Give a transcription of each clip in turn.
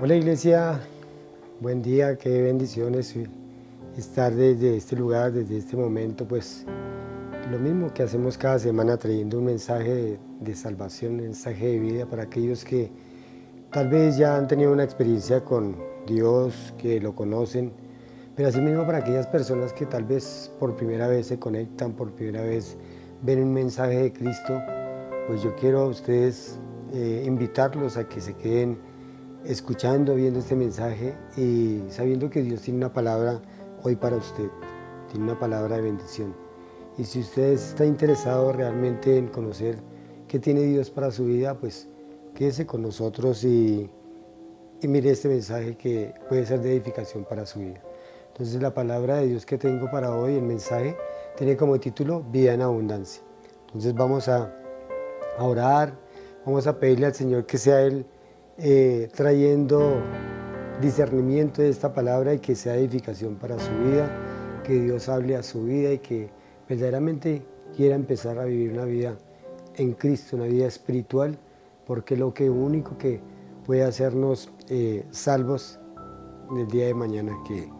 Hola iglesia, buen día, qué bendiciones estar desde este lugar, desde este momento, pues lo mismo que hacemos cada semana trayendo un mensaje de salvación, un mensaje de vida para aquellos que tal vez ya han tenido una experiencia con Dios, que lo conocen, pero asimismo para aquellas personas que tal vez por primera vez se conectan, por primera vez ven un mensaje de Cristo, pues yo quiero a ustedes invitarlos a que se queden escuchando, viendo este mensaje y sabiendo que Dios tiene una palabra hoy para usted, tiene una palabra de bendición. Y si usted está interesado realmente en conocer qué tiene Dios para su vida, pues quédese con nosotros y mire este mensaje que puede ser de edificación para su vida. Entonces la palabra de Dios que tengo para hoy, el mensaje, tiene como título Vida en Abundancia. Entonces vamos a orar, vamos a pedirle al Señor que sea Él trayendo discernimiento de esta palabra y que sea edificación para su vida, que Dios hable a su vida y que verdaderamente quiera empezar a vivir una vida en Cristo, una vida espiritual, porque lo único que puede hacernos salvos en el día de mañana, que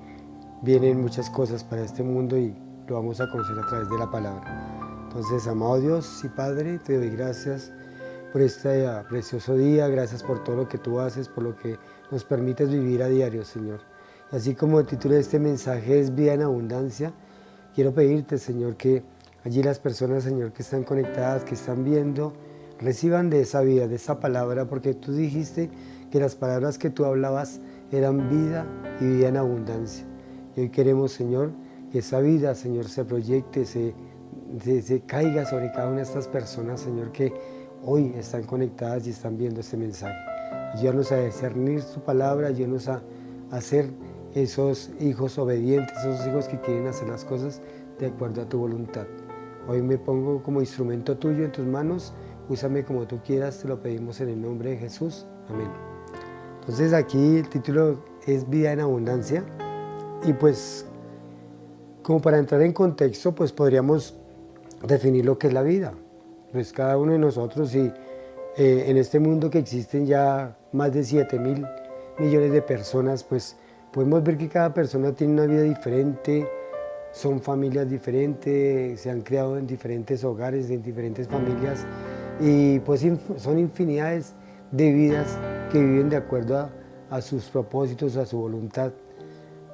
vienen muchas cosas para este mundo y lo vamos a conocer a través de la palabra. Entonces, amado Dios y Padre, te doy gracias por este precioso día, gracias por todo lo que tú haces, por lo que nos permites vivir a diario, Señor. Y así como el título de este mensaje es Vida en Abundancia, quiero pedirte, Señor, que allí las personas, Señor, que están conectadas, que están viendo, reciban de esa vida, de esa palabra, porque tú dijiste que las palabras que tú hablabas eran vida y vida en abundancia. Y hoy queremos, Señor, que esa vida, Señor, se proyecte, se caiga sobre cada una de estas personas, Señor, que hoy están conectadas y están viendo este mensaje. Ayúdanos a discernir tu palabra, ayúdanos a ser esos hijos obedientes, esos hijos que quieren hacer las cosas de acuerdo a tu voluntad. Hoy me pongo como instrumento tuyo en tus manos, úsame como tú quieras, te lo pedimos en el nombre de Jesús. Amén. Entonces aquí el título es Vida en Abundancia y pues como para entrar en contexto, pues podríamos definir lo que es la vida. Pues cada uno de nosotros y en este mundo que existen ya más de 7.000 millones de personas, pues podemos ver que cada persona tiene una vida diferente, son familias diferentes, se han criado en diferentes hogares, en diferentes familias y pues son infinidades de vidas que viven de acuerdo a sus propósitos, a su voluntad.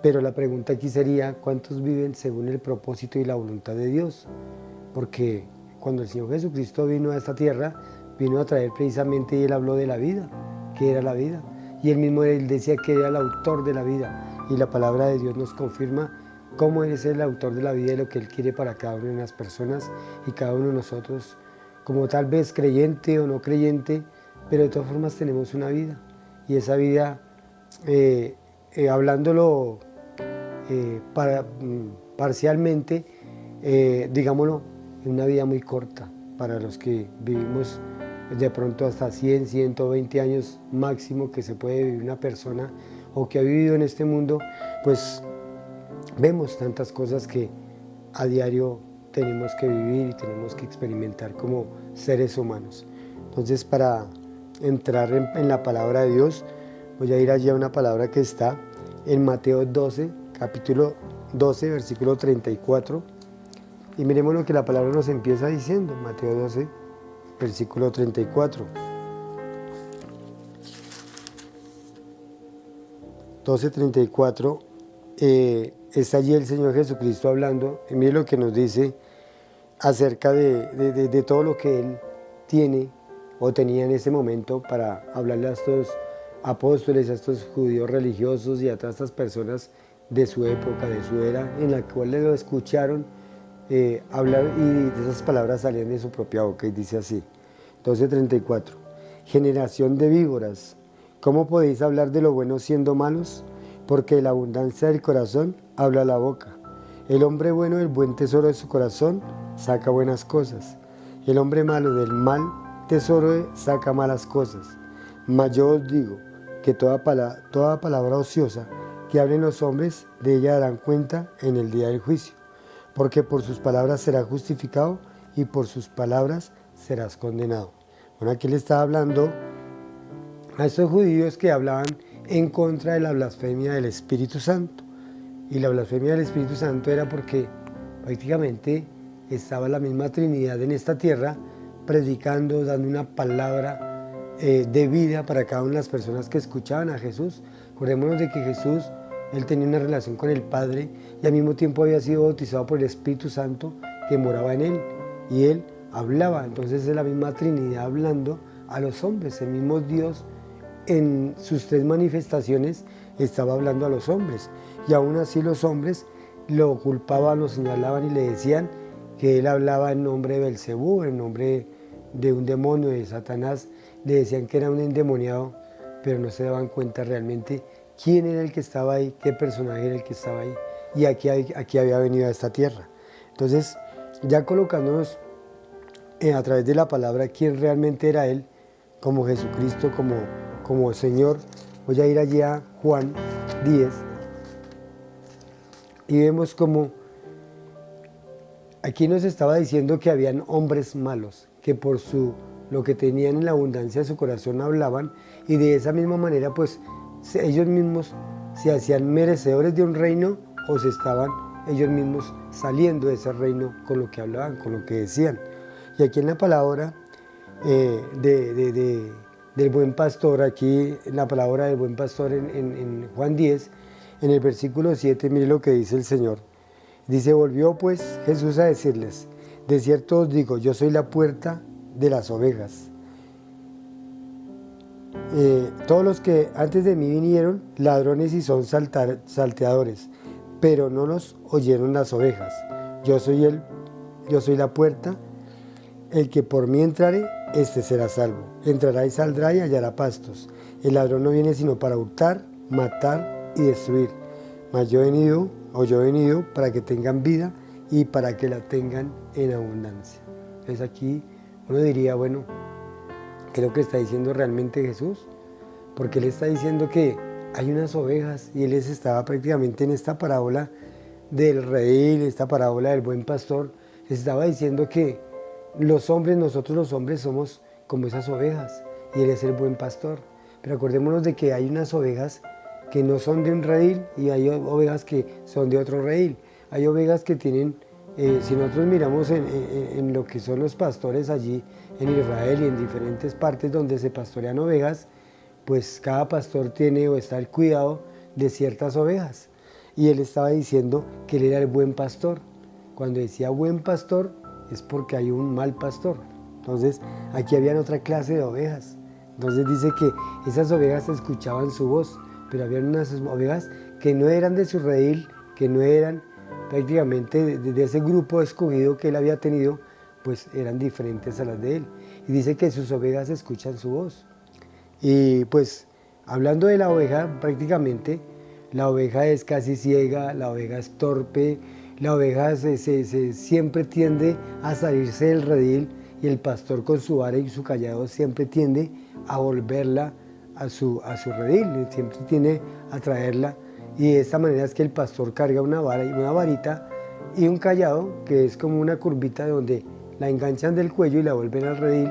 Pero la pregunta aquí sería, ¿cuántos viven según el propósito y la voluntad de Dios? Porque cuando el Señor Jesucristo vino a esta tierra, vino a traer precisamente, y Él habló de la vida, que era la vida. Y Él mismo Él decía que era el autor de la vida. Y la palabra de Dios nos confirma cómo Él es el autor de la vida y lo que Él quiere para cada una de las personas y cada uno de nosotros, como tal vez creyente o no creyente, pero de todas formas tenemos una vida. Y esa vida, hablándolo parcialmente, digámoslo, una vida muy corta para los que vivimos de pronto hasta 100, 120 años máximo que se puede vivir una persona o que ha vivido en este mundo, pues vemos tantas cosas que a diario tenemos que vivir y tenemos que experimentar como seres humanos. Entonces, para entrar en la palabra de Dios, voy a ir allí a una palabra que está en Mateo 12, capítulo 12, versículo 34. Y miremos lo que la palabra nos empieza diciendo, Mateo 12, versículo 34. 12:34, está allí el Señor Jesucristo hablando, y mire lo que nos dice acerca de todo lo que Él tiene o tenía en ese momento para hablarle a estos apóstoles, a estos judíos religiosos y a todas estas personas de su época, de su era, en la cual lo escucharon hablar y de esas palabras salían de su propia boca y dice así, 12:34, generación de víboras, ¿cómo podéis hablar de lo bueno siendo malos? Porque de la abundancia del corazón habla la boca. El hombre bueno del buen tesoro de su corazón saca buenas cosas. El hombre malo del mal tesoro saca malas cosas. Mas yo os digo que toda palabra ociosa que hablen los hombres, de ella darán cuenta en el día del juicio. Porque por sus palabras serás justificado y por sus palabras serás condenado. Bueno, aquí le estaba hablando a estos judíos que hablaban en contra de la blasfemia del Espíritu Santo. Y la blasfemia del Espíritu Santo era porque prácticamente estaba la misma Trinidad en esta tierra, predicando, dando una palabra de vida para cada una de las personas que escuchaban a Jesús. Acordémonos de que Jesús, él tenía una relación con el Padre y al mismo tiempo había sido bautizado por el Espíritu Santo que moraba en él, y él hablaba. Entonces es la misma Trinidad hablando a los hombres. El mismo Dios en sus tres manifestaciones estaba hablando a los hombres, y aún así los hombres lo culpaban, lo señalaban y le decían que él hablaba en nombre de Belcebú, en nombre de un demonio, de Satanás. Le decían que era un endemoniado, pero no se daban cuenta realmente quién era el que estaba ahí, qué personaje era el que estaba ahí, y aquí había venido a esta tierra. Entonces, ya colocándonos a través de la palabra quién realmente era él, como Jesucristo, como Señor, voy a ir allí a Juan 10, y vemos como aquí nos estaba diciendo que habían hombres malos, que por lo que tenían en la abundancia de su corazón hablaban, y de esa misma manera pues ellos mismos se hacían merecedores de un reino, o se estaban ellos mismos saliendo de ese reino con lo que hablaban, con lo que decían. Y aquí en la palabra del buen pastor, aquí en la palabra del buen pastor en Juan 10, en el versículo 7, mire lo que dice el Señor. Dice: volvió pues Jesús a decirles: de cierto os digo, yo soy la puerta de las ovejas. Todos los que antes de mí vinieron, ladrones y son salteadores, pero no los oyeron las ovejas. Yo soy la puerta, el que por mí entrare, este será salvo. Entrará y saldrá y hallará pastos. El ladrón no viene sino para hurtar, matar y destruir. Mas yo he venido para que tengan vida y para que la tengan en abundancia. Entonces aquí uno diría, bueno, ¿qué es lo que está diciendo realmente Jesús? Porque Él está diciendo que hay unas ovejas, y Él les estaba prácticamente en esta parábola del redil, esta parábola del buen pastor, les estaba diciendo que nosotros los hombres somos como esas ovejas, y Él es el buen pastor. Pero acordémonos de que hay unas ovejas que no son de un redil, y hay ovejas que son de otro redil. Hay ovejas que tienen, si nosotros miramos en lo que son los pastores allí en Israel y en diferentes partes donde se pastorean ovejas, pues cada pastor tiene o está al cuidado de ciertas ovejas. Y él estaba diciendo que él era el buen pastor. Cuando decía buen pastor es porque hay un mal pastor. Entonces aquí habían otra clase de ovejas. Entonces dice que esas ovejas escuchaban su voz, pero había unas ovejas que no eran de su redil, que no eran prácticamente de ese grupo escogido que él había tenido, pues eran diferentes a las de él. Y dice que sus ovejas escuchan su voz. Y pues hablando de la oveja, prácticamente la oveja es casi ciega, la oveja es torpe, la oveja siempre tiende a salirse del redil, y el pastor con su vara y su callado siempre tiende a volverla a su redil, siempre tiende a traerla, y de esta manera es que el pastor carga una varita y un callado que es como una curvita donde la enganchan del cuello y la vuelven al redil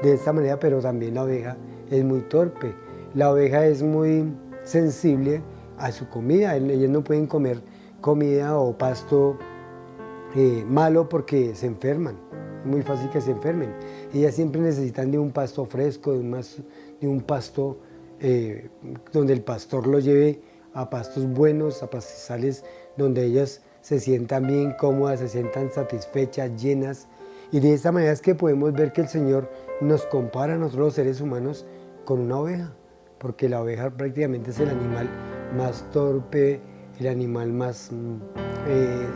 de esta manera. Pero también la oveja es muy torpe, la oveja es muy sensible a su comida. Ellos no pueden comer comida o pasto malo porque se enferman, es muy fácil que se enfermen. Ellas siempre necesitan de un pasto fresco, de un pasto donde el pastor los lleve a pastos buenos, a pastizales donde ellas se sientan bien cómodas, se sientan satisfechas, llenas. Y de esta manera es que podemos ver que el Señor nos compara a nosotros los seres humanos con una oveja, porque la oveja prácticamente es el animal más torpe, el animal más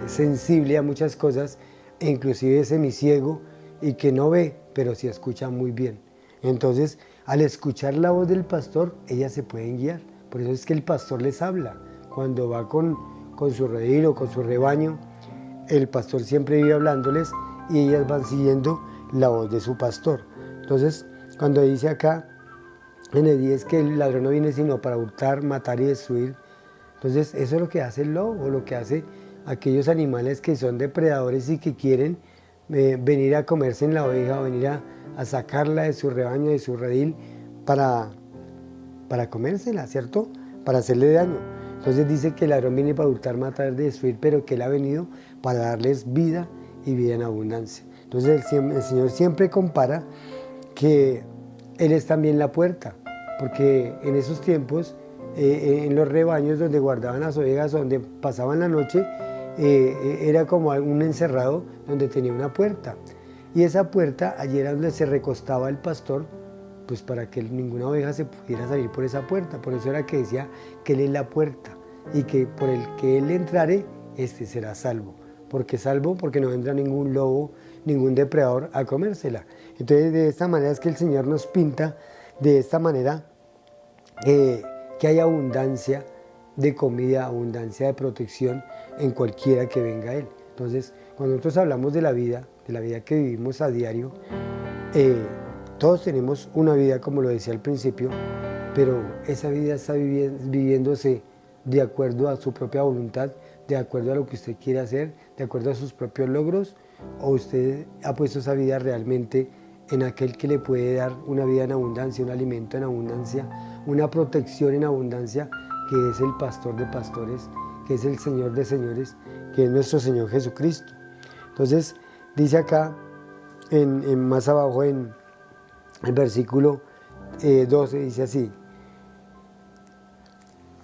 sensible a muchas cosas, e inclusive semiciego, y que no ve, pero sí escucha muy bien. Entonces, al escuchar la voz del pastor, ellas se pueden guiar. Por eso es que el pastor les habla. Cuando va con su redil o con su rebaño, el pastor siempre vive hablándoles, y ellas van siguiendo la voz de su pastor. Entonces, cuando dice acá en el 10 que el ladrón no viene sino para hurtar, matar y destruir, entonces eso es lo que hace el lobo, lo que hace aquellos animales que son depredadores y que quieren venir a comerse en la oveja, o venir a sacarla de su rebaño, de su redil, para comérsela, ¿cierto? para hacerle daño. Entonces dice que el ladrón viene para hurtar, matar, destruir, pero que Él ha venido para darles vida y vida en abundancia. Entonces el Señor siempre compara que Él es también la puerta, porque en esos tiempos, en los rebaños donde guardaban las ovejas, donde pasaban la noche, era como un encerrado donde tenía una puerta. Y esa puerta, allí era donde se recostaba el pastor, pues para que ninguna oveja se pudiera salir por esa puerta. Por eso era que decía que Él es la puerta y que por el que Él entrare, este será salvo. ¿Por qué salvo? Porque no vendrá ningún lobo, ningún depredador a comérsela. Entonces de esta manera es que el Señor nos pinta de esta manera que hay abundancia de comida, abundancia de protección en cualquiera que venga a Él. Entonces, cuando nosotros hablamos de la vida que vivimos a diario, todos tenemos una vida, como lo decía al principio, pero esa vida está viviéndose de acuerdo a su propia voluntad, de acuerdo a lo que usted quiere hacer, de acuerdo a sus propios logros, o usted ha puesto esa vida realmente en aquel que le puede dar una vida en abundancia, un alimento en abundancia, una protección en abundancia, que es el pastor de pastores, que es el Señor de señores, que es nuestro Señor Jesucristo. Entonces, dice acá, más abajo en el versículo 12, dice así.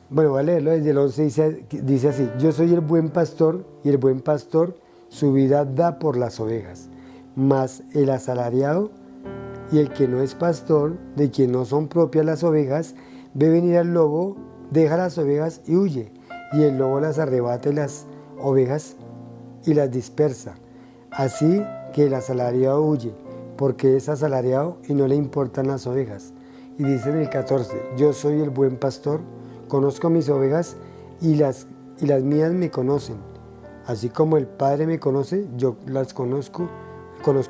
Bueno, voy a leerlo desde el 11, dice así: yo soy el buen pastor, y el buen pastor su vida da por las ovejas. Mas el asalariado y el que no es pastor, de quien no son propias las ovejas, ve venir al lobo, deja las ovejas y huye, y el lobo las arrebata las ovejas y las dispersa. Así que el asalariado huye, porque es asalariado y no le importan las ovejas. Y dice en el 14, yo soy el buen pastor, conozco mis ovejas y las mías me conocen. Así como el Padre me conoce, yo las conozco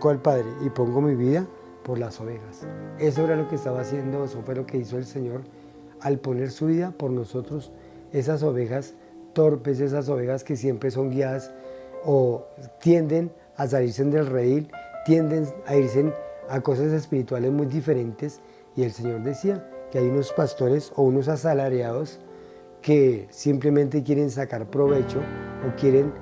al Padre y pongo mi vida por las ovejas. Eso era lo que estaba haciendo, eso fue lo que hizo el Señor al poner su vida por nosotros, esas ovejas torpes, esas ovejas que siempre son guiadas o tienden a salirse del redil, tienden a irse a cosas espirituales muy diferentes, y el Señor decía que hay unos pastores o unos asalariados que simplemente quieren sacar provecho o quieren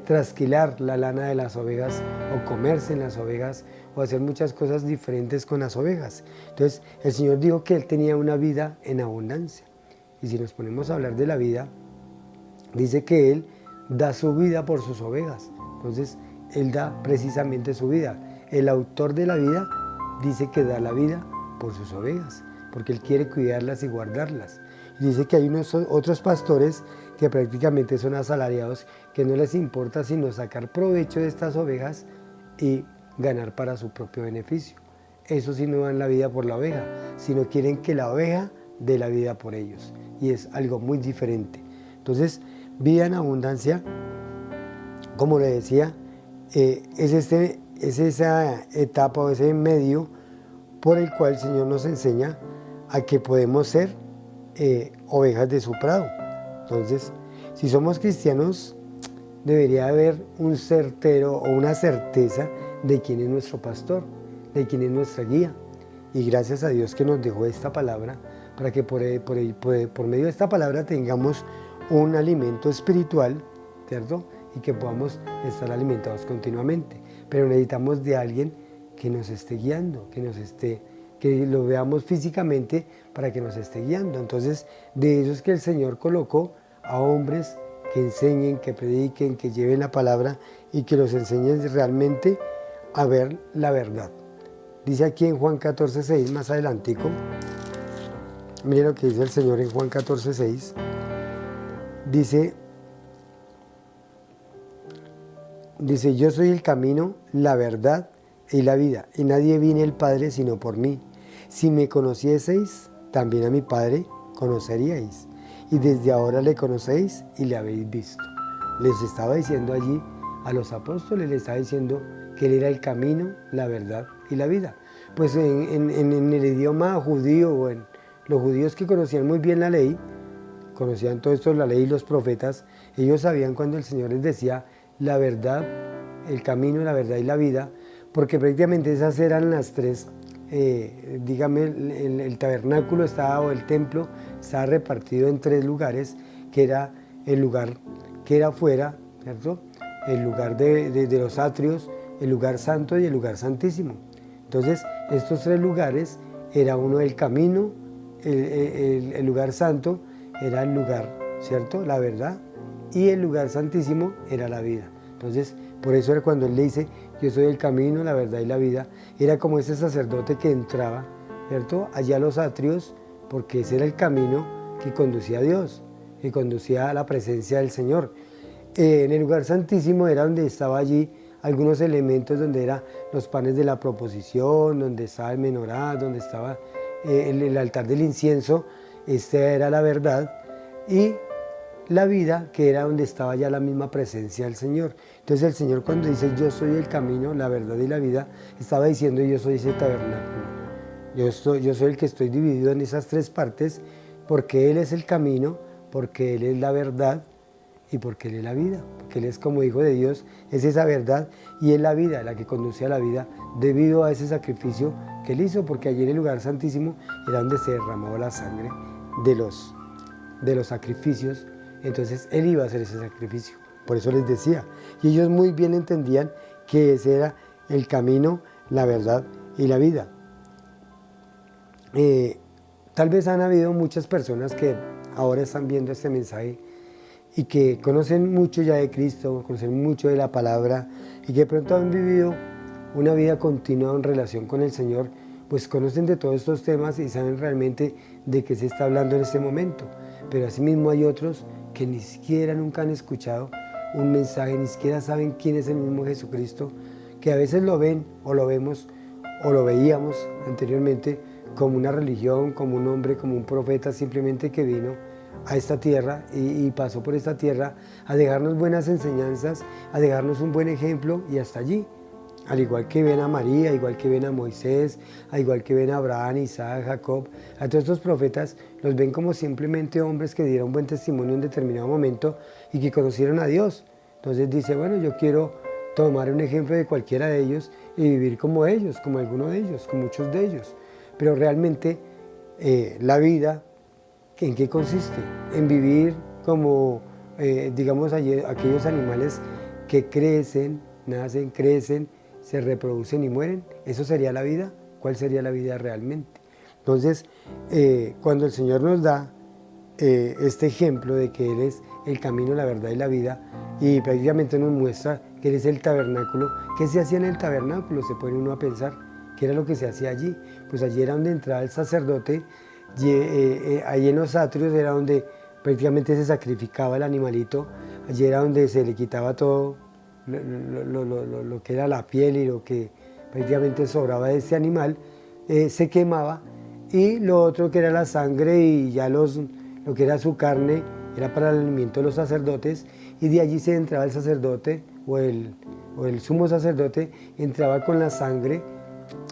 trasquilar la lana de las ovejas o comerse en las ovejas o hacer muchas cosas diferentes con las ovejas. Entonces el Señor dijo que Él tenía una vida en abundancia, y si nos ponemos a hablar de la vida, dice que Él da su vida por sus ovejas. Entonces Él da precisamente su vida. El autor de la vida dice que da la vida por sus ovejas, porque Él quiere cuidarlas y guardarlas. Y dice que hay otros pastores que prácticamente son asalariados, que no les importa sino sacar provecho de estas ovejas y ganar para su propio beneficio. Eso sí no dan la vida por la oveja, sino quieren que la oveja dé la vida por ellos. Y es algo muy diferente. Entonces, vida en abundancia, como le decía, es esa etapa o ese medio por el cual el Señor nos enseña a que podemos ser ovejas de su prado. Entonces, si somos cristianos, debería haber un certero o una certeza de quién es nuestro pastor, de quién es nuestra guía. Y gracias a Dios que nos dejó esta palabra, para que por medio de esta palabra tengamos un alimento espiritual, ¿cierto? Y que podamos estar alimentados continuamente. Pero necesitamos de alguien que nos esté guiando, que lo veamos físicamente para que nos esté guiando. Entonces, de eso es que el Señor colocó a hombres que enseñen, que prediquen, que lleven la palabra y que los enseñen realmente a ver la verdad. Dice aquí en Juan 14:6, más adelantico, miren lo que dice el Señor en Juan 14:6, dice, yo soy el camino, la verdad y la vida, y nadie viene al Padre sino por mí. Si me conocieseis, también a mi Padre conoceríais, y desde ahora le conocéis y le habéis visto. Les estaba diciendo allí a los apóstoles, les estaba diciendo que Él era el camino, la verdad y la vida. Pues en el idioma judío, o en los judíos que conocían muy bien la ley, conocían todo esto, la ley y los profetas, ellos sabían cuando el Señor les decía la verdad, el camino, la verdad y la vida, porque prácticamente esas eran las tres dígame, el tabernáculo estaba, o el templo estaba repartido en 3 lugares, que era el lugar que era afuera, ¿cierto? El lugar de los atrios, el lugar santo y el lugar santísimo. Entonces, estos 3 lugares era uno el camino, el lugar santo era el lugar, ¿cierto? La verdad, y el lugar santísimo era la vida. Entonces, por eso era cuando él le dice, yo soy el camino, la verdad y la vida, era como ese sacerdote que entraba, ¿cierto?, allá a los atrios, porque ese era el camino que conducía a Dios, que conducía a la presencia del Señor. En el lugar santísimo era donde estaba allí algunos elementos, donde eran los panes de la proposición, donde estaba el menorá, donde estaba el altar del incienso. Esta era la verdad, y la vida, que era donde estaba ya la misma presencia del Señor. Entonces el Señor, cuando dice yo soy el camino, la verdad y la vida, estaba diciendo yo soy ese tabernáculo. Yo soy el que estoy dividido en esas 3 partes, porque Él es el camino, porque Él es la verdad y porque Él es la vida. Porque Él es, como Hijo de Dios, es esa verdad y es la vida, la que conduce a la vida, debido a ese sacrificio que Él hizo, porque allí en el lugar santísimo era donde se derramaba la sangre de los sacrificios. Entonces Él iba a hacer ese sacrificio. Por eso les decía. Y ellos muy bien entendían que ese era el camino, la verdad y la vida. Tal vez han habido muchas personas que ahora están viendo este mensaje y que conocen mucho ya de Cristo, conocen mucho de la palabra, y que de pronto han vivido una vida continua en relación con el Señor, pues conocen de todos estos temas y saben realmente de qué se está hablando en este momento. Pero asimismo hay otros que ni siquiera nunca han escuchado un mensaje, ni siquiera saben quién es el mismo Jesucristo, que a veces lo ven o lo vemos o lo veíamos anteriormente como una religión, como un hombre, como un profeta simplemente que vino a esta tierra y pasó por esta tierra a dejarnos buenas enseñanzas, a dejarnos un buen ejemplo, y hasta allí. Al igual que ven a María, igual que ven a Moisés, al igual que ven a Abraham, Isaac, Jacob, a todos estos profetas los ven como simplemente hombres que dieron buen testimonio en determinado momento y que conocieron a Dios. Entonces dice, bueno, yo quiero tomar un ejemplo de cualquiera de ellos y vivir como ellos, como alguno de ellos, como muchos de ellos. Pero realmente la vida, ¿en qué consiste? En vivir como, digamos, aquellos animales que crecen, nacen, crecen, se reproducen y mueren. ¿Eso sería la vida? ¿Cuál sería la vida realmente? Entonces, cuando el Señor nos da este ejemplo de que Él es el camino, la verdad y la vida, y prácticamente nos muestra que Él es el tabernáculo, ¿qué se hacía en el tabernáculo? Se pone uno a pensar, ¿qué era lo que se hacía allí? Pues allí era donde entraba el sacerdote, allí en los atrios era donde prácticamente se sacrificaba el animalito, allí era donde se le quitaba todo lo que era la piel y lo que prácticamente sobraba de ese animal, se quemaba, y lo otro que era la sangre y ya lo que era su carne era para el alimento de los sacerdotes, y de allí se entraba el sacerdote o el sumo sacerdote, entraba con la sangre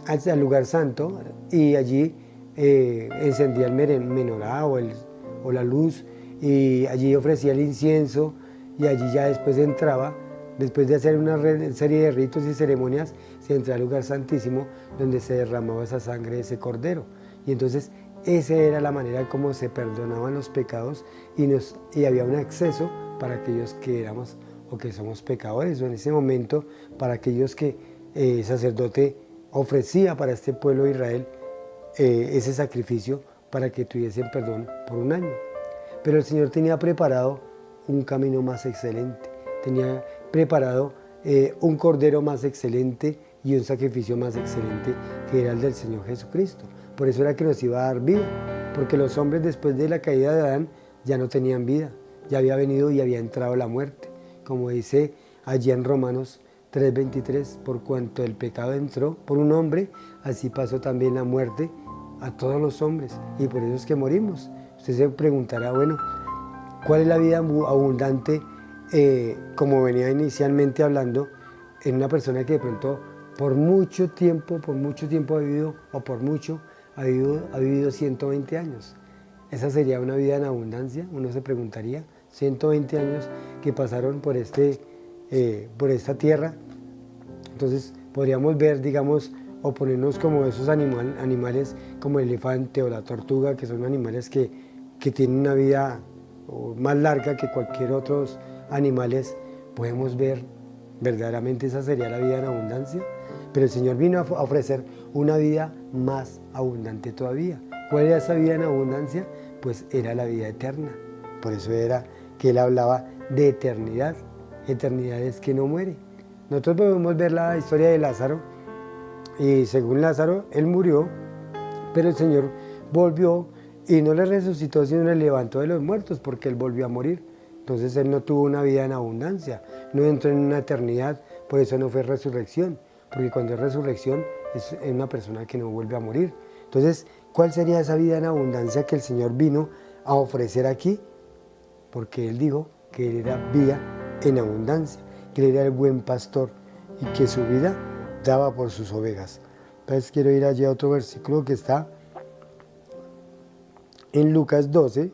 hacia el lugar santo, y allí encendía el menorá o la luz, y allí ofrecía el incienso, y allí ya después entraba. Después de hacer una serie de ritos y ceremonias, se entraba al lugar santísimo donde se derramaba esa sangre de ese cordero. Y entonces esa era la manera como se perdonaban los pecados, y había un acceso para aquellos que éramos o que somos pecadores, o en ese momento para aquellos que el sacerdote ofrecía para este pueblo de Israel ese sacrificio para que tuviesen perdón por un año. Pero el Señor tenía preparado un camino más excelente, tenía preparado un cordero más excelente y un sacrificio más excelente, que era el del Señor Jesucristo. Por eso era que nos iba a dar vida, porque los hombres después de la caída de Adán ya no tenían vida, ya había venido y había entrado la muerte. Como dice allí en Romanos 3:23, por cuanto el pecado entró por un hombre, así pasó también la muerte a todos los hombres, y por eso es que morimos. Usted se preguntará, bueno, ¿cuál es la vida abundante? Como venía inicialmente hablando, en una persona que de pronto por mucho tiempo ha vivido, o por mucho ha vivido 120 años. Esa sería una vida en abundancia, uno se preguntaría, 120 años que pasaron por esta tierra. Entonces podríamos ver, digamos, o ponernos como esos animales como el elefante o la tortuga, que son animales que tienen una vida más larga que cualquier otros animales, podemos ver verdaderamente esa sería la vida en abundancia. Pero el Señor vino a ofrecer una vida más abundante todavía. ¿Cuál era esa vida en abundancia? Pues era la vida eterna. Por eso era que Él hablaba de eternidad. Eternidad es que no muere. Nosotros podemos ver la historia de Lázaro, y según Lázaro, él murió, pero el Señor volvió y no le resucitó, sino le levantó de los muertos, porque él volvió a morir. Entonces él no tuvo una vida en abundancia, no entró en una eternidad, por eso no fue resurrección, porque cuando es resurrección es una persona que no vuelve a morir. Entonces, ¿cuál sería esa vida en abundancia que el Señor vino a ofrecer aquí? Porque Él dijo que Él era vida en abundancia, que Él era el buen pastor y que su vida daba por sus ovejas. Entonces quiero ir allí a otro versículo que está en Lucas 12,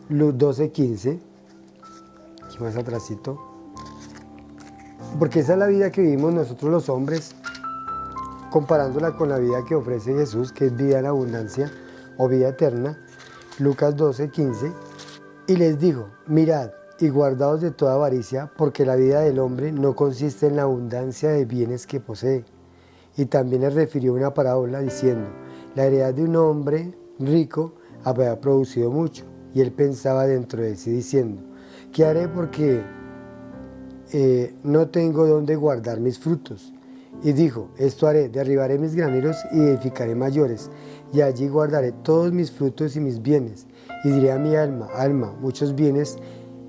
12:15, aquí más atrásito, porque esa es la vida que vivimos nosotros los hombres, comparándola con la vida que ofrece Jesús, que es vida en abundancia o vida eterna. Lucas 12:15, y les dijo: mirad y guardaos de toda avaricia, porque la vida del hombre no consiste en la abundancia de bienes que posee. Y también les refirió una parábola diciendo: la heredad de un hombre rico había producido mucho, y él pensaba dentro de sí diciendo: ¿qué haré porque no tengo dónde guardar mis frutos? Y dijo: esto haré, derribaré mis graneros y edificaré mayores, y allí guardaré todos mis frutos y mis bienes. Y diré a mi alma: alma, muchos bienes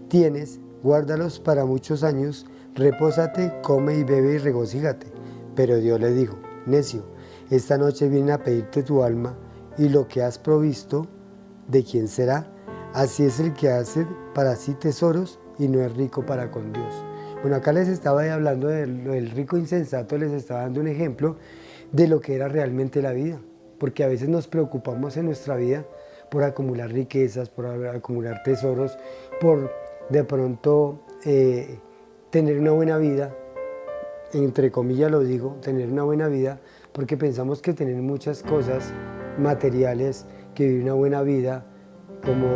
tienes, guárdalos para muchos años, repósate, come y bebe y regocíjate. Pero Dios le dijo: necio, esta noche vienen a pedirte tu alma, y lo que has provisto, ¿de quién será? Así es el que hace para sí tesoros y no es rico para con Dios. Bueno, acá les estaba hablando del rico insensato, les estaba dando un ejemplo de lo que era realmente la vida, porque a veces nos preocupamos en nuestra vida por acumular riquezas, por acumular tesoros, por de pronto tener una buena vida, entre comillas lo digo, tener una buena vida, porque pensamos que tener muchas cosas materiales, que vivir una buena vida, como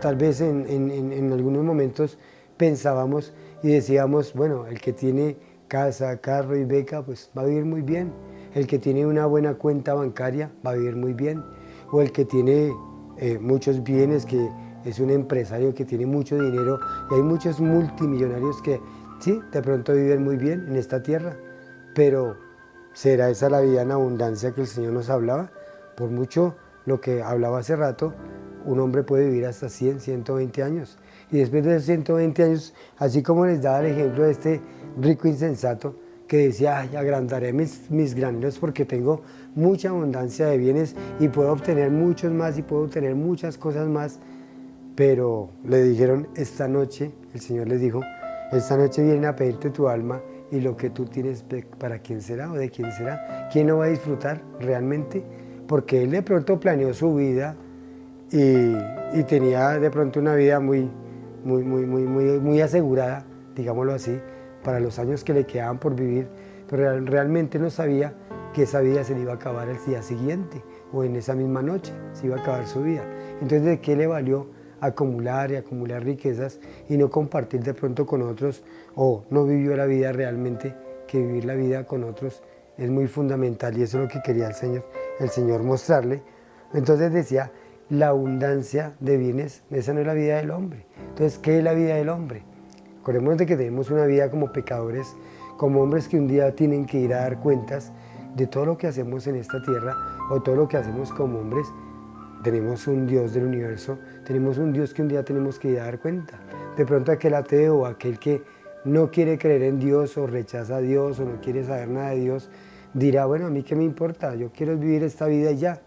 tal vez en algunos momentos pensábamos y decíamos: bueno, el que tiene casa, carro y beca, pues va a vivir muy bien. El que tiene una buena cuenta bancaria va a vivir muy bien. O el que tiene muchos bienes, que es un empresario que tiene mucho dinero, y hay muchos multimillonarios que sí, de pronto viven muy bien en esta tierra, pero ¿será esa la vida en abundancia que el Señor nos hablaba? Por mucho lo que hablaba hace rato, un hombre puede vivir hasta 100, 120 años, y después de esos 120 años, así como les daba el ejemplo de este rico insensato que decía: ay, agrandaré mis graneros porque tengo mucha abundancia de bienes y puedo obtener muchos más y puedo obtener muchas cosas más. Pero le dijeron: esta noche, el Señor les dijo: esta noche vienen a pedirte tu alma, y lo que tú tienes, ¿para quién será o de quién será? ¿Quién no va a disfrutar realmente? Porque él de pronto planeó su vida y tenía de pronto una vida muy asegurada, digámoslo así, para los años que le quedaban por vivir, pero realmente no sabía que esa vida se le iba a acabar el día siguiente o en esa misma noche, se iba a acabar su vida. Entonces, ¿de qué le valió acumular y acumular riquezas y no compartir de pronto con otros, o no vivió la vida realmente? Que vivir la vida con otros es muy fundamental, y eso es lo que quería el Señor mostrarle. Entonces decía: la abundancia de bienes, esa no es la vida del hombre. Entonces, ¿qué es la vida del hombre? Acordémonos de que tenemos una vida como pecadores, como hombres que un día tienen que ir a dar cuentas de todo lo que hacemos en esta tierra, o todo lo que hacemos como hombres. Tenemos un Dios del universo, tenemos un Dios que un día tenemos que ir a dar cuenta. De pronto aquel ateo o aquel que no quiere creer en Dios, o rechaza a Dios, o no quiere saber nada de Dios, dirá: bueno, a mí qué me importa, yo quiero vivir esta vida y ya.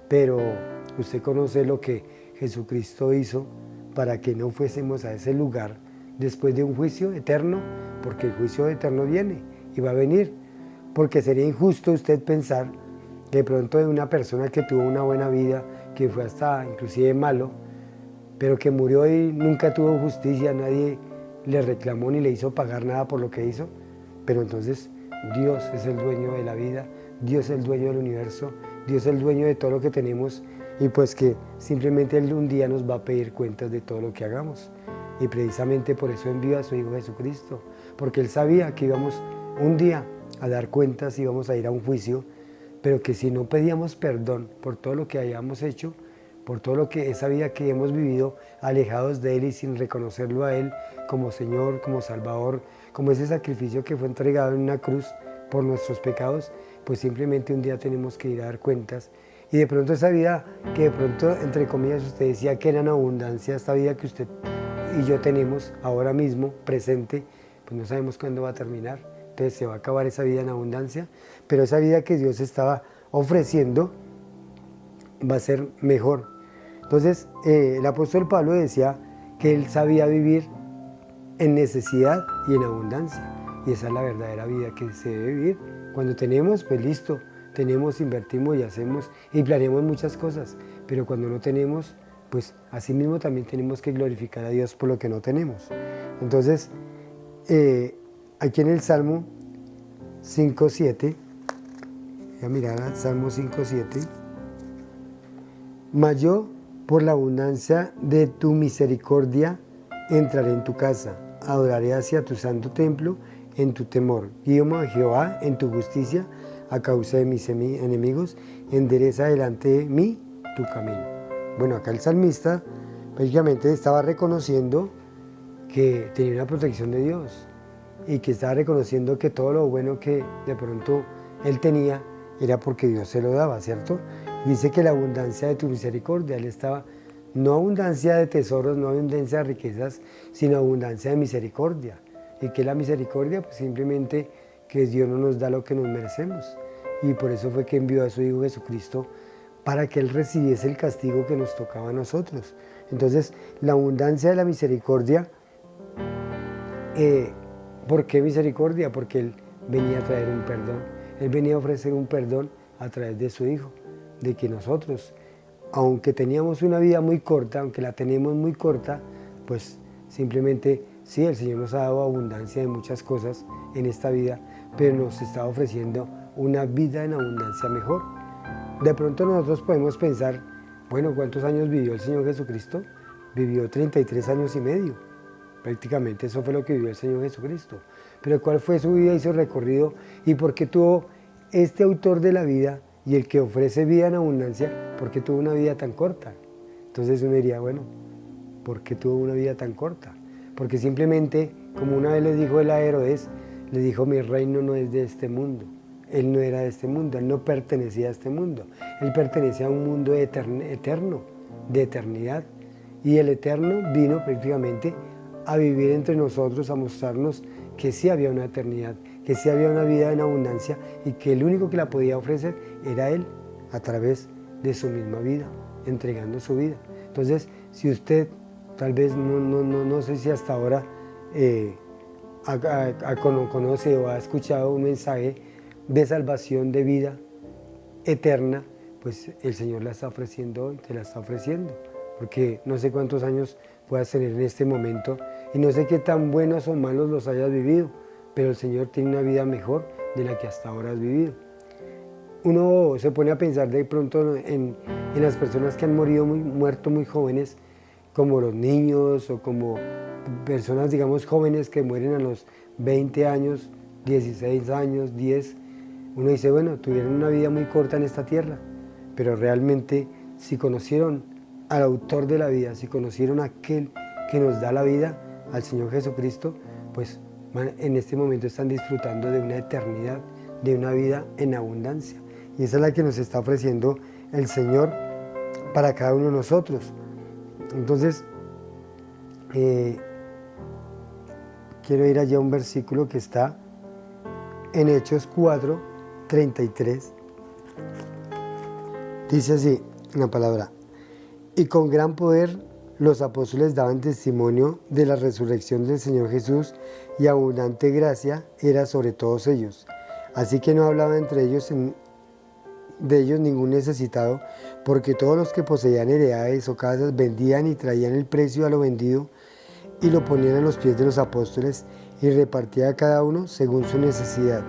Pero usted conoce lo que Jesucristo hizo para que no fuésemos a ese lugar después de un juicio eterno, porque el juicio eterno viene y va a venir, porque sería injusto usted pensar que de pronto de una persona que tuvo una buena vida, que fue hasta inclusive malo, pero que murió y nunca tuvo justicia, nadie le reclamó ni le hizo pagar nada por lo que hizo, pero entonces Dios es el dueño de la vida, Dios es el dueño del universo, Dios es el dueño de todo lo que tenemos y pues que simplemente Él un día nos va a pedir cuentas de todo lo que hagamos. Y precisamente por eso envió a su Hijo Jesucristo, porque Él sabía que íbamos un día a dar cuentas, íbamos a ir a un juicio, pero que si no pedíamos perdón por todo lo que hayamos hecho, por todo lo que esa vida que hemos vivido alejados de Él y sin reconocerlo a Él como Señor, como Salvador, como ese sacrificio que fue entregado en una cruz por nuestros pecados, pues simplemente un día tenemos que ir a dar cuentas. Y de pronto esa vida que de pronto, entre comillas, usted decía que era en abundancia, esta vida que usted y yo tenemos ahora mismo, presente, pues no sabemos cuándo va a terminar. Entonces se va a acabar esa vida en abundancia, pero esa vida que Dios estaba ofreciendo va a ser mejor. Entonces el apóstol Pablo decía que él sabía vivir en necesidad y en abundancia. Y esa es la verdadera vida que se debe vivir. Cuando tenemos, pues listo, tenemos, invertimos y hacemos y planeamos muchas cosas. Pero cuando no tenemos, pues así mismo también tenemos que glorificar a Dios por lo que no tenemos. Entonces, aquí en el Salmo 5.7, voy a mirar al Salmo 5.7, mas yo, por la abundancia de tu misericordia, entraré en tu casa, adoraré hacia tu santo templo en tu temor. Guíame a Jehová en tu justicia, a causa de mis enemigos, endereza delante de mí tu camino. Bueno, acá el salmista prácticamente estaba reconociendo que tenía una protección de Dios y que estaba reconociendo que todo lo bueno que de pronto él tenía era porque Dios se lo daba, ¿cierto? Dice que la abundancia de tu misericordia, él estaba, no abundancia de tesoros, no abundancia de riquezas, sino abundancia de misericordia. ¿Y qué es la misericordia? Pues simplemente que Dios no nos da lo que nos merecemos. Y por eso fue que envió a su Hijo Jesucristo para que Él recibiese el castigo que nos tocaba a nosotros. Entonces, la abundancia de la misericordia, ¿por qué misericordia? Porque Él venía a traer un perdón. Él venía a ofrecer un perdón a través de su Hijo, de que nosotros, aunque teníamos una vida muy corta, aunque la tenemos muy corta, pues simplemente sí, el Señor nos ha dado abundancia de muchas cosas en esta vida, pero nos está ofreciendo una vida en abundancia mejor. De pronto nosotros podemos pensar, bueno, ¿cuántos años vivió el Señor Jesucristo? Vivió 33 años y medio. Prácticamente eso fue lo que vivió el Señor Jesucristo. Pero ¿cuál fue su vida y su recorrido? ¿Y por qué tuvo este autor de la vida y el que ofrece vida en abundancia, por qué tuvo una vida tan corta? Entonces uno diría, bueno, ¿por qué tuvo una vida tan corta? Porque simplemente, como una vez le dijo él a Herodes, le dijo, mi reino no es de este mundo. Él no era de este mundo, él no pertenecía a este mundo. Él pertenecía a un mundo eterno, de eternidad. Y el eterno vino prácticamente a vivir entre nosotros, a mostrarnos que sí había una eternidad, que sí había una vida en abundancia y que el único que la podía ofrecer era Él, a través de su misma vida, entregando su vida. Entonces, si usted tal vez no sé si hasta ahora conoce o ha escuchado un mensaje de salvación, de vida eterna, pues el Señor la está ofreciendo hoy, te la está ofreciendo, porque no sé cuántos años puedas tener en este momento y no sé qué tan buenos o malos los hayas vivido, pero el Señor tiene una vida mejor de la que hasta ahora has vivido. Uno se pone a pensar de pronto en las personas que han muerto muy jóvenes, como los niños o como personas, digamos, jóvenes que mueren a los 20 años, 16 años, 10. Uno dice, bueno, tuvieron una vida muy corta en esta tierra, pero realmente si conocieron al autor de la vida, si conocieron a aquel que nos da la vida, al Señor Jesucristo, pues en este momento están disfrutando de una eternidad, de una vida en abundancia. Y esa es la que nos está ofreciendo el Señor para cada uno de nosotros. Entonces, quiero ir allá a un versículo que está en Hechos 4:33. Dice así la palabra: y con gran poder los apóstoles daban testimonio de la resurrección del Señor Jesús, y abundante gracia era sobre todos ellos. Así que no hablaba entre ellos de ellos ningún necesitado, porque todos los que poseían heredades o casas vendían y traían el precio a lo vendido y lo ponían a los pies de los apóstoles, y repartía a cada uno según su necesidad.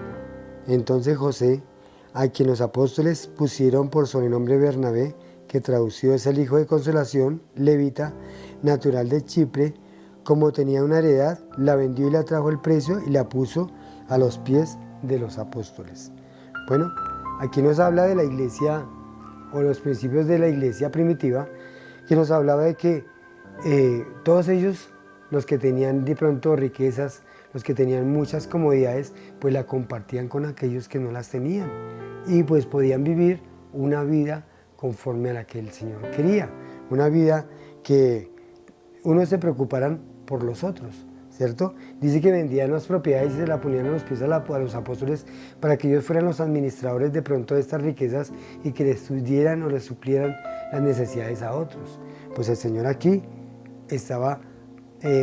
Entonces José, a quien los apóstoles pusieron por sobrenombre Bernabé, que traducido es el hijo de consolación, levita, natural de Chipre, como tenía una heredad, la vendió y la trajo el precio y la puso a los pies de los apóstoles. Bueno, aquí nos habla de la iglesia o los principios de la iglesia primitiva, que nos hablaba de que todos ellos, los que tenían de pronto riquezas, los que tenían muchas comodidades, pues la compartían con aquellos que no las tenían y pues podían vivir una vida conforme a la que el Señor quería, una vida que unos se preocuparan por los otros, ¿cierto? Dice que vendían las propiedades y se la ponían a los pies a los apóstoles para que ellos fueran los administradores de pronto de estas riquezas y que les dieran o les suplieran las necesidades a otros. Pues el Señor aquí estaba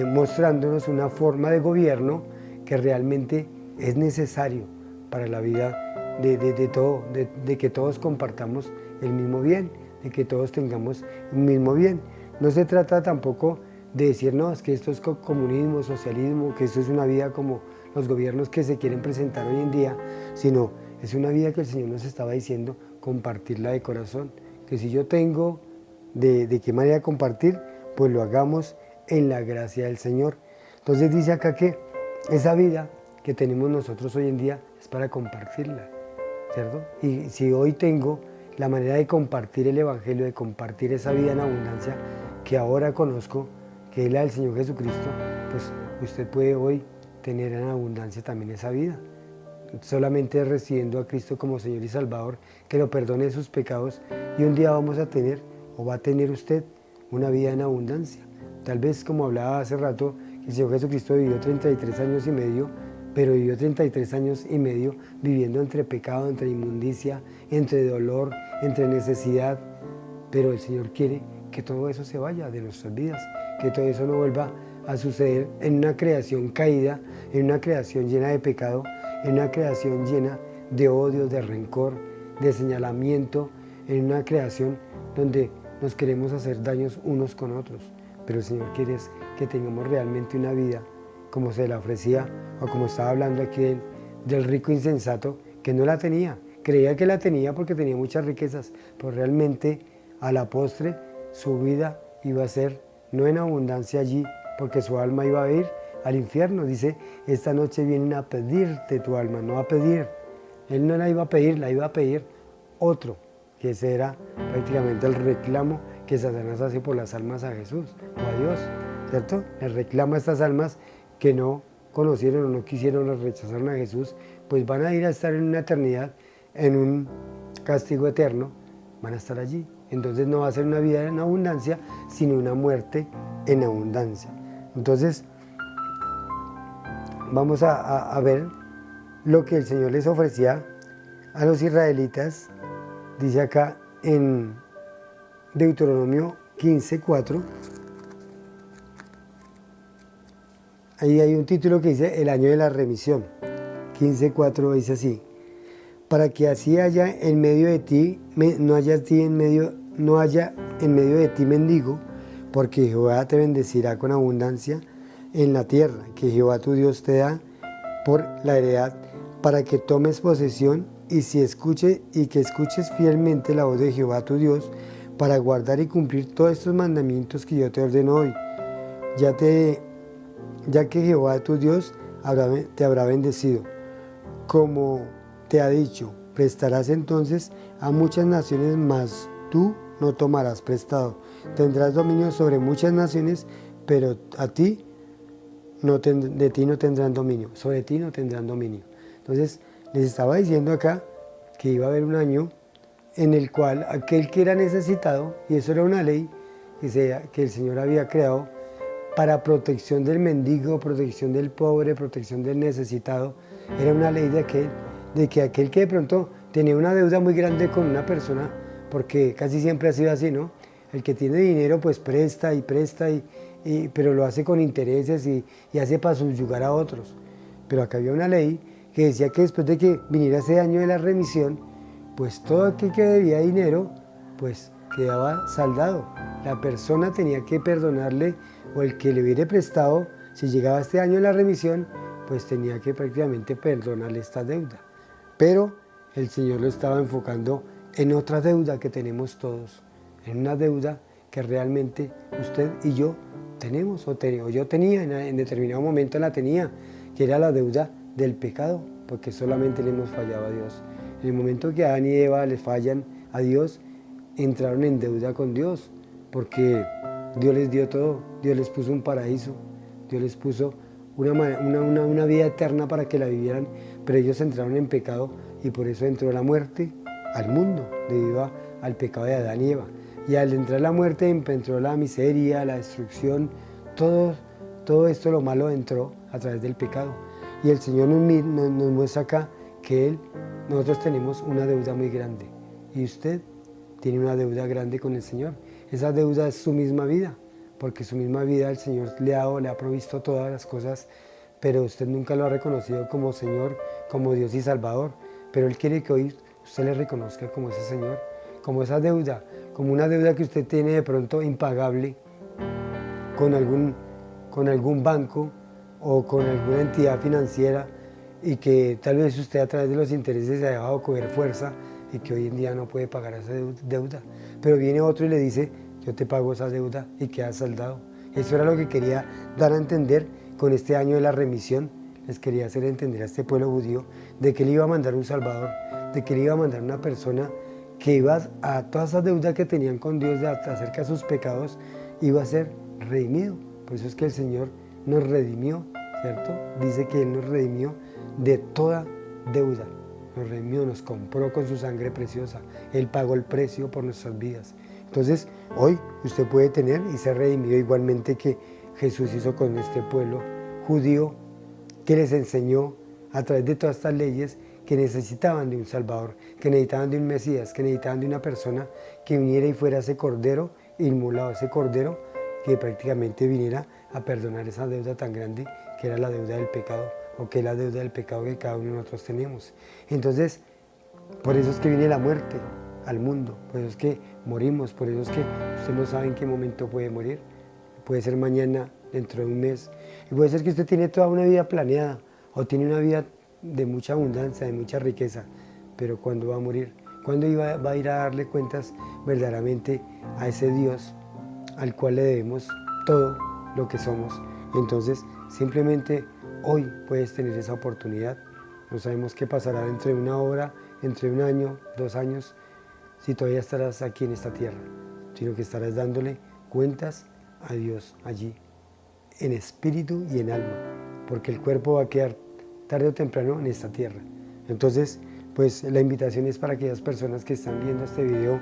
mostrándonos una forma de gobierno que realmente es necesario para la vida de que todos compartamos el mismo bien, de que todos tengamos un mismo bien. No se trata tampoco de decir, no, es que esto es comunismo, socialismo, que esto es una vida como los gobiernos que se quieren presentar hoy en día, sino es una vida que el Señor nos estaba diciendo, compartirla de corazón, que si yo tengo de qué manera compartir, pues lo hagamos en la gracia del Señor. Entonces dice acá que esa vida que tenemos nosotros hoy en día es para compartirla, ¿cierto? Y si hoy tengo la manera de compartir el Evangelio, de compartir esa vida en abundancia que ahora conozco, que es la del Señor Jesucristo, pues usted puede hoy tener en abundancia también esa vida. Solamente recibiendo a Cristo como Señor y Salvador, que lo perdone de sus pecados, y un día vamos a tener, o va a tener usted, una vida en abundancia. Tal vez, como hablaba hace rato, el Señor Jesucristo vivió 33 años y medio, pero vivió 33 años y medio viviendo entre pecado, entre inmundicia, entre dolor, entre necesidad. Pero el Señor quiere que todo eso se vaya de nuestras vidas, que todo eso no vuelva a suceder en una creación caída, en una creación llena de pecado, en una creación llena de odio, de rencor, de señalamiento, en una creación donde nos queremos hacer daños unos con otros. Pero el Señor quiere que tengamos realmente una vida como se la ofrecía, o como estaba hablando aquí del rico insensato, que no la tenía. Creía que la tenía porque tenía muchas riquezas, pero realmente a la postre su vida iba a ser no en abundancia allí, porque su alma iba a ir al infierno. Dice, esta noche vienen a pedirte tu alma, no a pedir. Él no la iba a pedir otro, que ese era prácticamente el reclamo que Satanás hace por las almas a Jesús o a Dios, ¿cierto? El reclamo a estas almas que no conocieron o no quisieron o rechazaron a Jesús, pues van a ir a estar en una eternidad, en un castigo eterno, van a estar allí. Entonces no va a ser una vida en abundancia, sino una muerte en abundancia. Entonces, vamos a ver lo que el Señor les ofrecía a los israelitas. Dice acá en Deuteronomio 15:4, ahí hay un título que dice el año de la remisión. 15:4 dice así: para que así haya en medio de ti, no haya en medio de ti mendigo, porque Jehová te bendecirá con abundancia en la tierra que Jehová tu Dios te da por la heredad, para que tomes posesión y que escuches fielmente la voz de Jehová tu Dios, para guardar y cumplir todos estos mandamientos que yo te ordeno hoy, ya que Jehová tu Dios te habrá bendecido. Como te ha dicho, prestarás entonces a muchas naciones, mas tú no tomarás prestado. Tendrás dominio sobre muchas naciones, pero de ti no tendrán dominio. Sobre ti no tendrán dominio. Entonces, les estaba diciendo acá que iba a haber un año en el cual aquel que era necesitado, y eso era una ley que el Señor había creado para protección del mendigo, protección del pobre, protección del necesitado, era una ley de que aquel que de pronto tenía una deuda muy grande con una persona, porque casi siempre ha sido así, ¿no? El que tiene dinero pues presta, pero lo hace con intereses y hace para subyugar a otros. Pero acá había una ley que decía que después de que viniera ese año de la remisión, pues todo aquel que debía dinero, pues quedaba saldado. La persona tenía que perdonarle, o el que le hubiera prestado, si llegaba este año de la remisión, pues tenía que prácticamente perdonarle esta deuda. Pero el Señor lo estaba enfocando en otra deuda que tenemos todos, en una deuda que realmente usted y yo tenemos, o yo tenía, en determinado momento la tenía, que era la deuda del pecado, porque solamente le hemos fallado a Dios. En el momento que Adán y Eva le fallan a Dios, entraron en deuda con Dios, porque Dios les dio todo, Dios les puso un paraíso, Dios les puso una vida eterna para que la vivieran, pero ellos entraron en pecado y por eso entró la muerte al mundo, debido al pecado de Adán y Eva. Y al entrar la muerte entró la miseria, la destrucción, todo esto, lo malo entró a través del pecado. Y el Señor nos muestra acá que nosotros tenemos una deuda muy grande y usted tiene una deuda grande con el Señor. Esa deuda es su misma vida, porque su misma vida el Señor le ha provisto todas las cosas, pero usted nunca lo ha reconocido como Señor, como Dios y Salvador. Pero Él quiere que hoy usted le reconozca como ese Señor, como esa deuda, como una deuda que usted tiene de pronto impagable con algún banco o con alguna entidad financiera, y que tal vez usted a través de los intereses se ha dejado coger fuerza y que hoy en día no puede pagar esa deuda. Pero viene otro y le dice, yo te pago esa deuda y queda saldado. Eso era lo que quería dar a entender con este año de la remisión. Les quería hacer entender a este pueblo judío de que Él iba a mandar un Salvador, de que Él iba a mandar una persona que iba a todas esas deudas que tenían con Dios acerca de sus pecados, iba a ser redimido. Por eso es que el Señor nos redimió, ¿cierto? Dice que Él nos redimió de toda deuda. Nos redimió, nos compró con su sangre preciosa. Él pagó el precio por nuestras vidas. Entonces, hoy usted puede tener y ser redimido igualmente que Jesús hizo con este pueblo judío, que les enseñó a través de todas estas leyes que necesitaban de un Salvador, que necesitaban de un Mesías, que necesitaban de una persona que viniera y fuera ese cordero inmolado, ese cordero que prácticamente viniera a perdonar esa deuda tan grande que era la deuda del pecado, o que es la deuda del pecado que cada uno de nosotros tenemos. Entonces, por eso es que viene la muerte al mundo, por eso es que morimos, por eso es que usted no sabe en qué momento puede morir. Puede ser mañana, dentro de un mes, y puede ser que usted tiene toda una vida planeada, o tiene una vida de mucha abundancia, de mucha riqueza, pero ¿cuándo va a morir? ¿Cuándo va a ir a darle cuentas verdaderamente a ese Dios al cual le debemos todo lo que somos? Entonces, simplemente hoy puedes tener esa oportunidad. No sabemos qué pasará dentro de una hora, entre un año, 2 años, si todavía estarás aquí en esta tierra, sino que estarás dándole cuentas a Dios allí, en espíritu y en alma, porque el cuerpo va a quedar tarde o temprano en esta tierra. Entonces, pues la invitación es para aquellas personas que están viendo este video,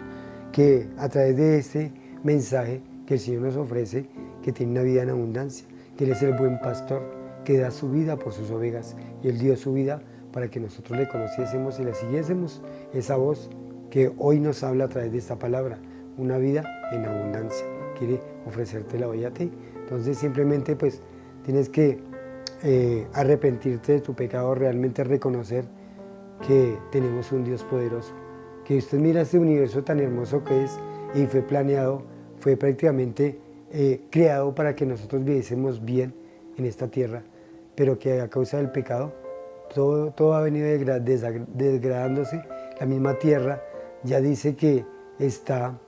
que a través de este mensaje que el Señor nos ofrece, que tiene una vida en abundancia, que Él es el buen pastor, que da su vida por sus ovejas, y Él dio su vida para que nosotros le conociésemos y le siguiésemos, esa voz que hoy nos habla a través de esta palabra, una vida en abundancia. Quiere ofrecértela hoy a ti. Entonces simplemente pues tienes que arrepentirte de tu pecado, realmente reconocer que tenemos un Dios poderoso, que usted mira este universo tan hermoso que es y fue planeado, fue prácticamente creado para que nosotros viviésemos bien en esta tierra, pero que a causa del pecado todo ha venido desgradándose. La misma tierra ya dice que está,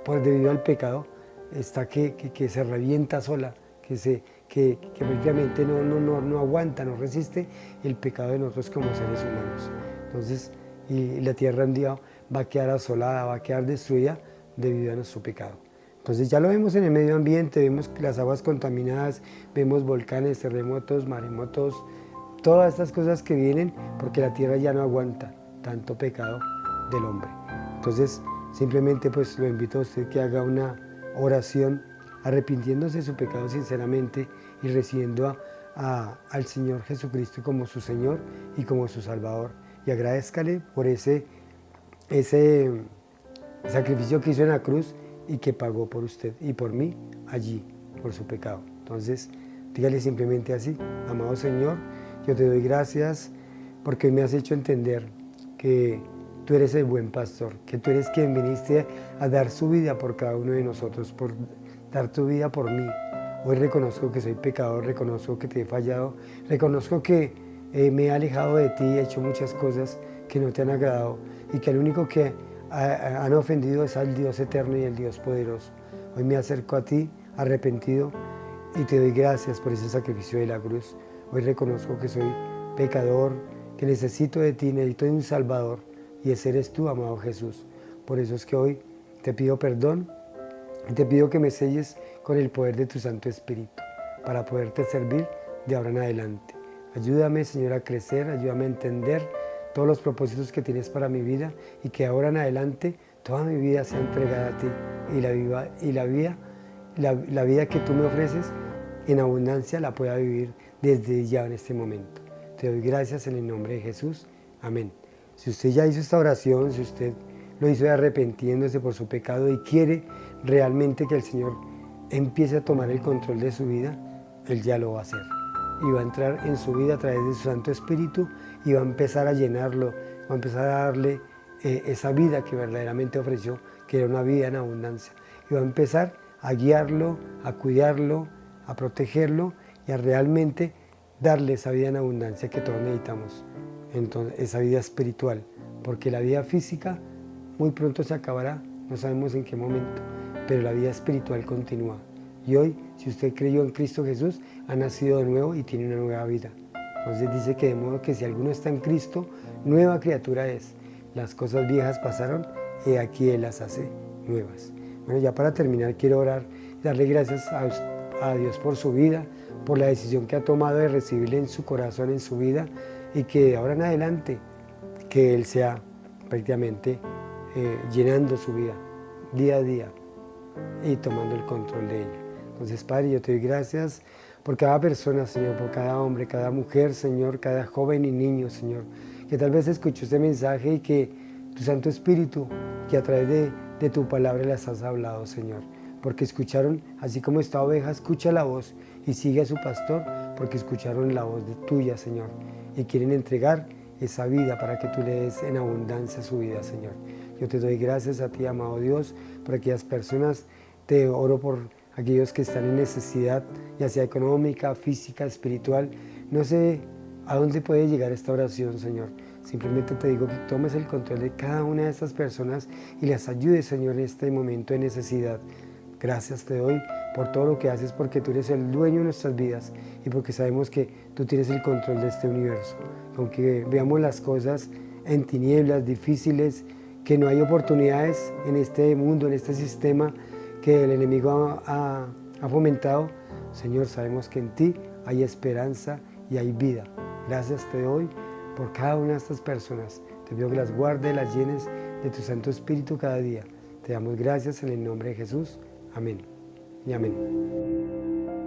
pues debido al pecado, está que se revienta sola, que prácticamente no aguanta, no resiste el pecado de nosotros como seres humanos. Entonces, y la tierra un día va a quedar asolada, va a quedar destruida debido a nuestro pecado. Entonces ya lo vemos en el medio ambiente, vemos las aguas contaminadas, vemos volcanes, terremotos, maremotos, todas estas cosas que vienen porque la tierra ya no aguanta tanto pecado del hombre. Entonces simplemente pues lo invito a usted que haga una oración arrepintiéndose de su pecado sinceramente y recibiendo al Señor Jesucristo como su Señor y como su Salvador, y agradézcale por ese sacrificio que hizo en la cruz y que pagó por usted y por mí allí, por su pecado. Entonces dígale simplemente así: amado Señor, yo te doy gracias porque me has hecho entender que tú eres el buen pastor, que tú eres quien viniste a dar su vida por cada uno de nosotros, por dar tu vida por mí. Hoy reconozco que soy pecador, reconozco que te he fallado, reconozco que me he alejado de ti, he hecho muchas cosas que no te han agradado y que el único que han ofendido es al Dios eterno y el Dios poderoso. Hoy me acerco a ti arrepentido y te doy gracias por ese sacrificio de la cruz. Hoy reconozco que soy pecador, que necesito de ti, necesito de un Salvador, y ese eres tú, amado Jesús. Por eso es que hoy te pido perdón y te pido que me selles con el poder de tu Santo Espíritu para poderte servir de ahora en adelante. Ayúdame, Señor, a crecer, ayúdame a entender todos los propósitos que tienes para mi vida y que ahora en adelante toda mi vida sea entregada a ti y la vida que tú me ofreces en abundancia la pueda vivir desde ya en este momento. Te doy gracias en el nombre de Jesús. Amén. Si usted ya hizo esta oración, si usted lo hizo arrepintiéndose por su pecado y quiere realmente que el Señor empiece a tomar el control de su vida, Él ya lo va a hacer. Y va a entrar en su vida a través de su Santo Espíritu y va a empezar a llenarlo, va a empezar a darle esa vida que verdaderamente ofreció, que era una vida en abundancia. Y va a empezar a guiarlo, a cuidarlo, a protegerlo y a realmente darle esa vida en abundancia que todos necesitamos. Entonces, esa vida espiritual, porque la vida física muy pronto se acabará, no sabemos en qué momento, pero la vida espiritual continúa. Y hoy, si usted creyó en Cristo Jesús, ha nacido de nuevo y tiene una nueva vida. Entonces dice que de modo que si alguno está en Cristo, nueva criatura es. Las cosas viejas pasaron y aquí Él las hace nuevas. Bueno, ya para terminar quiero orar, darle gracias a Dios por su vida, por la decisión que ha tomado de recibirle en su corazón, en su vida, y que de ahora en adelante, que Él sea prácticamente llenando su vida día a día y tomando el control de ella. Entonces, Padre, yo te doy gracias por cada persona, Señor, por cada hombre, cada mujer, Señor, cada joven y niño, Señor, que tal vez escuchó este mensaje y que tu Santo Espíritu, que a través de tu palabra las has hablado, Señor, porque escucharon, así como esta oveja escucha la voz y sigue a su pastor, porque escucharon la voz de tuya, Señor, y quieren entregar esa vida para que tú le des en abundancia su vida, Señor. Yo te doy gracias a ti, amado Dios, por aquellas personas. Te oro por aquellos que están en necesidad, ya sea económica, física, espiritual. No sé a dónde puede llegar esta oración, Señor. Simplemente te digo que tomes el control de cada una de estas personas y las ayudes, Señor, en este momento de necesidad. Gracias te doy por todo lo que haces, porque tú eres el dueño de nuestras vidas y porque sabemos que tú tienes el control de este universo. Aunque veamos las cosas en tinieblas, difíciles, que no hay oportunidades en este mundo, en este sistema que el enemigo ha fomentado, Señor, sabemos que en ti hay esperanza y hay vida. Gracias te doy por cada una de estas personas. Te pido que las guardes, las llenes de tu Santo Espíritu cada día. Te damos gracias en el nombre de Jesús. Amén y amén.